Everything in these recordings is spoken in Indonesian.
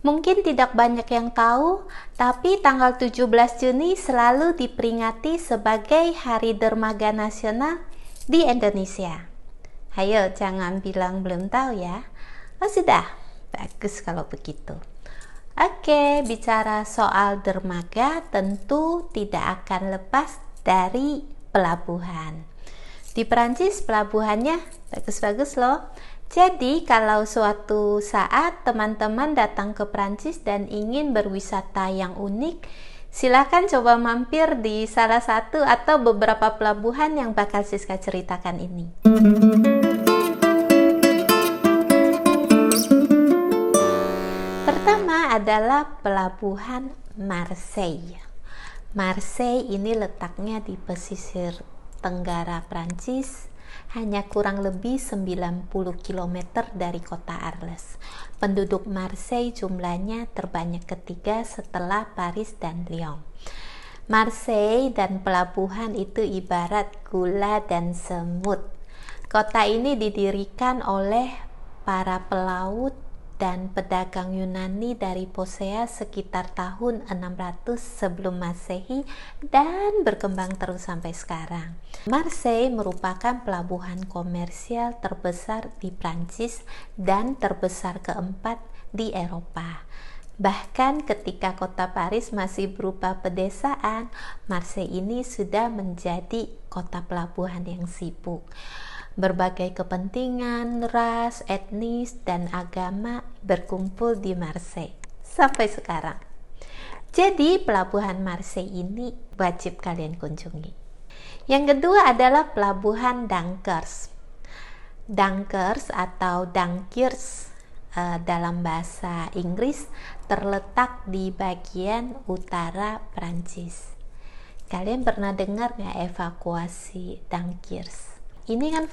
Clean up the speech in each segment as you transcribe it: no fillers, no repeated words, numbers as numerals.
Mungkin tidak banyak yang tahu, tapi tanggal 17 Juni selalu diperingati sebagai Hari Dermaga Nasional di Indonesia. Ayo, jangan bilang belum tahu ya. Oh sudah, bagus kalau begitu. Oke, bicara soal dermaga tentu tidak akan lepas dari pelabuhan. Di Perancis pelabuhannya bagus-bagus loh. Jadi kalau suatu saat teman-teman datang ke Perancis dan ingin berwisata yang unik, silakan coba mampir di salah satu atau beberapa pelabuhan yang bakal Siska ceritakan ini. Pertama adalah pelabuhan Marseille. Marseille ini letaknya di pesisir tenggara Prancis, hanya kurang lebih 90 km dari kota Arles. Penduduk Marseille jumlahnya terbanyak ketiga setelah Paris dan Lyon. Marseille dan pelabuhan itu ibarat gula dan semut. Kota ini didirikan oleh para pelaut dan pedagang Yunani dari Phocea sekitar tahun 600 sebelum Masehi dan berkembang terus sampai sekarang. Marseille merupakan pelabuhan komersial terbesar di Prancis dan terbesar keempat di Eropa. Bahkan ketika kota Paris masih berupa pedesaan, Marseille ini sudah menjadi kota pelabuhan yang sibuk. Berbagai kepentingan, ras, etnis, dan agama berkumpul di Marseille sampai sekarang. Jadi pelabuhan Marseille ini wajib kalian kunjungi. Yang kedua adalah pelabuhan Dunkers. Dunkers atau Dunkirs dalam bahasa Inggris terletak di bagian utara Prancis. Kalian pernah dengar nggak evakuasi Dunkirs? Ini kan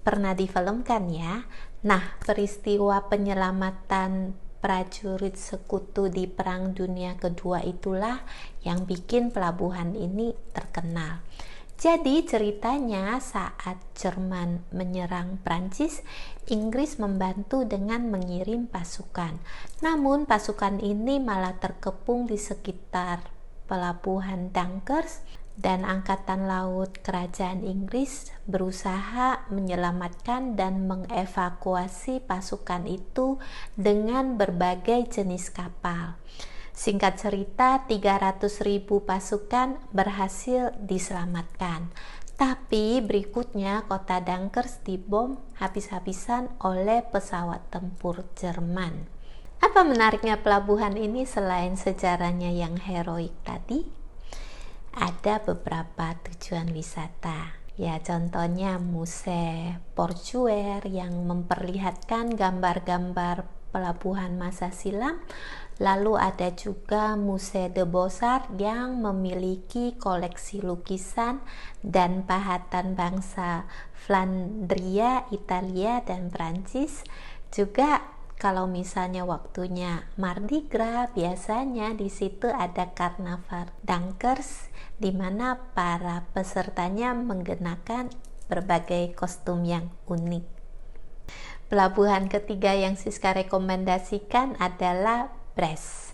pernah difilmkan ya. Nah, peristiwa penyelamatan prajurit sekutu di Perang Dunia Kedua itulah yang bikin pelabuhan ini terkenal. Jadi ceritanya saat Jerman menyerang Prancis, Inggris membantu dengan mengirim pasukan. Namun pasukan ini malah terkepung di sekitar pelabuhan Dunkers, dan Angkatan Laut Kerajaan Inggris berusaha menyelamatkan dan mengevakuasi pasukan itu dengan berbagai jenis kapal. Singkat cerita, 300.000 pasukan berhasil diselamatkan. Tapi berikutnya kota Dunkers dibom habis-habisan oleh pesawat tempur Jerman. Apa menariknya pelabuhan ini selain sejarahnya yang heroik tadi? Ada beberapa tujuan wisata. Ya, contohnya Musée Portuaire yang memperlihatkan gambar-gambar pelabuhan masa silam. Lalu ada juga Musée de Beaux-Arts yang memiliki koleksi lukisan dan pahatan bangsa Flandria, Italia, dan Prancis. Juga kalau misalnya waktunya Mardi Gras, biasanya di situ ada karnaval Dunkers, di mana para pesertanya mengenakan berbagai kostum yang unik. Pelabuhan ketiga yang Siska rekomendasikan adalah Brest.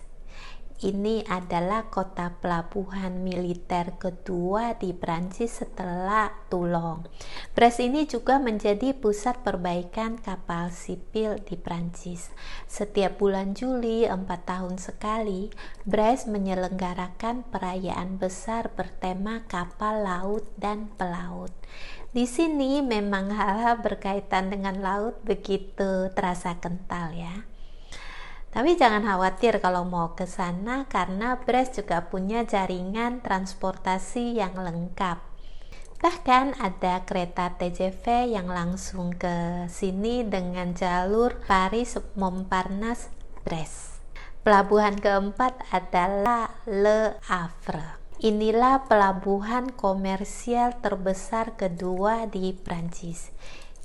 Ini adalah kota pelabuhan militer kedua di Prancis setelah Toulon. Brest ini juga menjadi pusat perbaikan kapal sipil di Prancis. Setiap bulan Juli 4 tahun sekali, Brest menyelenggarakan perayaan besar bertema kapal laut dan pelaut. Di sini memang hal-hal berkaitan dengan laut begitu terasa kental ya. Tapi jangan khawatir kalau mau ke sana karena Brest juga punya jaringan transportasi yang lengkap. Bahkan ada kereta TGV yang langsung ke sini dengan jalur Paris-Montparnasse-Brest. Pelabuhan keempat adalah Le Havre. Inilah pelabuhan komersial terbesar kedua di Prancis.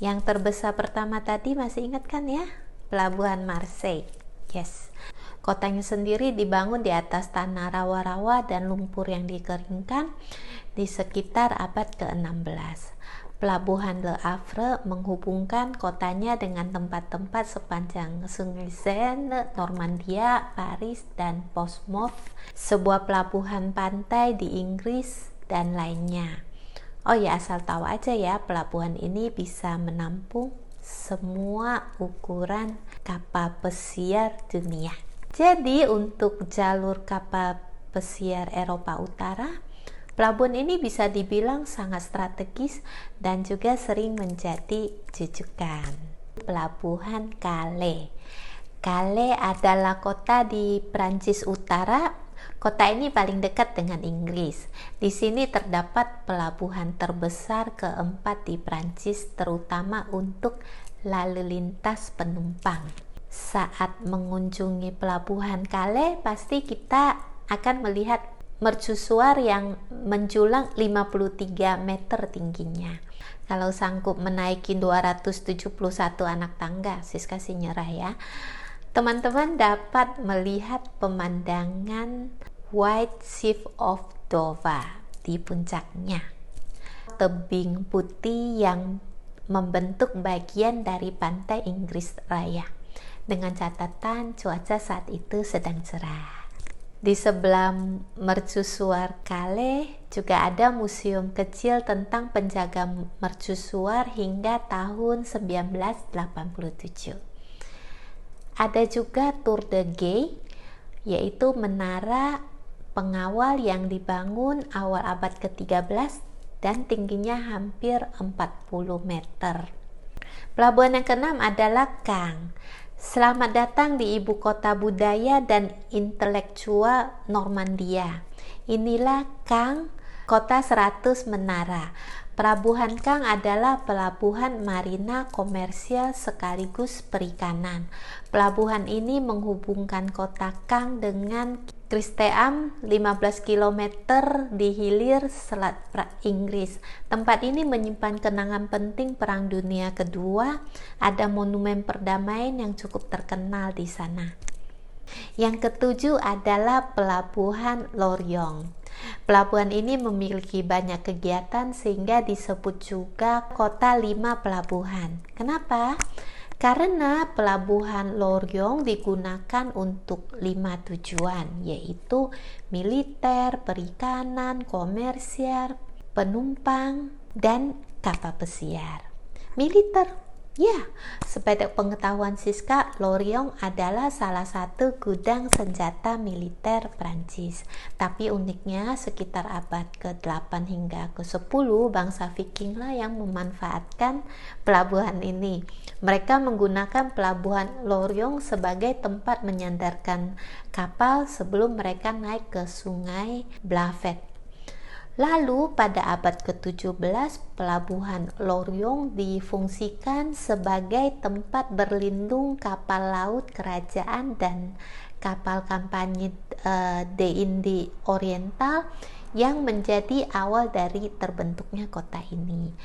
Yang terbesar pertama tadi masih ingat kan ya? Pelabuhan Marseille. Yes. Kotanya sendiri dibangun di atas tanah rawa-rawa dan lumpur yang dikeringkan di sekitar abad ke-16. Pelabuhan Le Havre menghubungkan kotanya dengan tempat-tempat sepanjang Sungai Seine, Normandia, Paris, dan Portsmouth, sebuah pelabuhan pantai di Inggris, dan lainnya. Oh ya, asal tahu aja ya, pelabuhan ini bisa menampung semua ukuran kapal pesiar dunia. Jadi untuk jalur kapal pesiar Eropa Utara, pelabuhan ini bisa dibilang sangat strategis dan juga sering menjadi rujukan. Pelabuhan Calais. Calais adalah kota di Prancis Utara. Kota ini paling dekat dengan Inggris. Di sini terdapat pelabuhan terbesar keempat di Prancis, terutama untuk lalu lintas penumpang. Saat mengunjungi pelabuhan Calais, pasti kita akan melihat mercusuar yang menjulang 53 meter tingginya. Kalau sanggup menaiki 271 anak tangga, Siska sih nyerah ya. Teman-teman dapat melihat pemandangan White Cliff of Dover di puncaknya. Tebing putih yang membentuk bagian dari pantai Inggris Raya. Dengan catatan cuaca saat itu sedang cerah. Di sebelah mercusuar Calais juga ada museum kecil tentang penjaga mercusuar hingga tahun 1987. Ada juga Tour de Guet, yaitu menara pengawal yang dibangun awal abad ke-13 dan tingginya hampir 40 meter. Pelabuhan yang keenam adalah Caen. Selamat datang di ibu kota budaya dan intelektual Normandia. Inilah Caen, kota 100 menara. Pelabuhan Caen adalah pelabuhan marina komersial sekaligus perikanan. Pelabuhan ini menghubungkan kota Caen dengan Christeam, 15 km di hilir selat Inggris. Tempat ini menyimpan kenangan penting Perang Dunia Kedua. Ada monumen perdamaian yang cukup terkenal di sana. Yang ketujuh adalah Pelabuhan Lorient. Pelabuhan ini memiliki banyak kegiatan sehingga disebut juga kota 5 pelabuhan. Kenapa? Karena pelabuhan Lorient digunakan untuk 5 tujuan, yaitu militer, perikanan, komersial, penumpang, dan kapal pesiar. Militer, ya, sebagai pengetahuan Siska, Lorient adalah salah satu gudang senjata militer Prancis. Tapi uniknya sekitar abad ke-8 hingga ke-10 bangsa Viking lah yang memanfaatkan pelabuhan ini. Mereka menggunakan pelabuhan Lorient sebagai tempat menyandarkan kapal sebelum mereka naik ke sungai Blavet. Lalu pada abad ke-17 pelabuhan Lorient difungsikan sebagai tempat berlindung kapal laut kerajaan dan kapal kampanye d'Inde Oriental yang menjadi awal dari terbentuknya kota ini.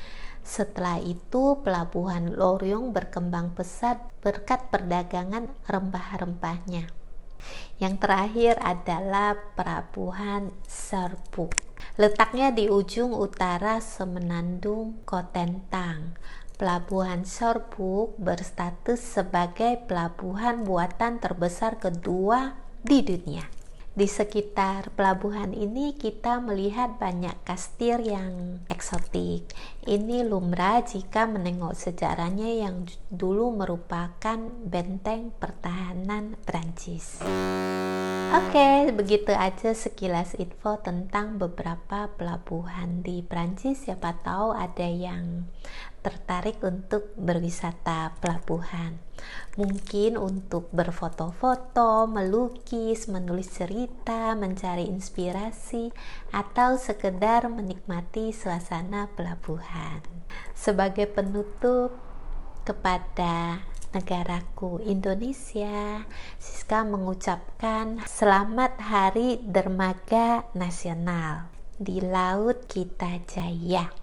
Setelah itu pelabuhan Lorient berkembang pesat berkat perdagangan rempah-rempahnya. Yang terakhir adalah pelabuhan Cherbourg. Letaknya di ujung utara semenandung Cotentin. Pelabuhan Cherbourg berstatus sebagai pelabuhan buatan terbesar kedua di dunia. Di sekitar pelabuhan ini kita melihat banyak kastil yang eksotik. Ini lumrah jika menengok sejarahnya yang dulu merupakan benteng pertahanan Prancis. Oke, begitu aja sekilas info tentang beberapa pelabuhan di Prancis. Siapa tahu ada yang tertarik untuk berwisata pelabuhan. Mungkin untuk berfoto-foto, melukis, menulis cerita, mencari inspirasi, atau sekedar menikmati suasana pelabuhan. Sebagai penutup kepada negaraku Indonesia, Siska mengucapkan selamat Hari Dermaga Nasional. Di laut kita jaya.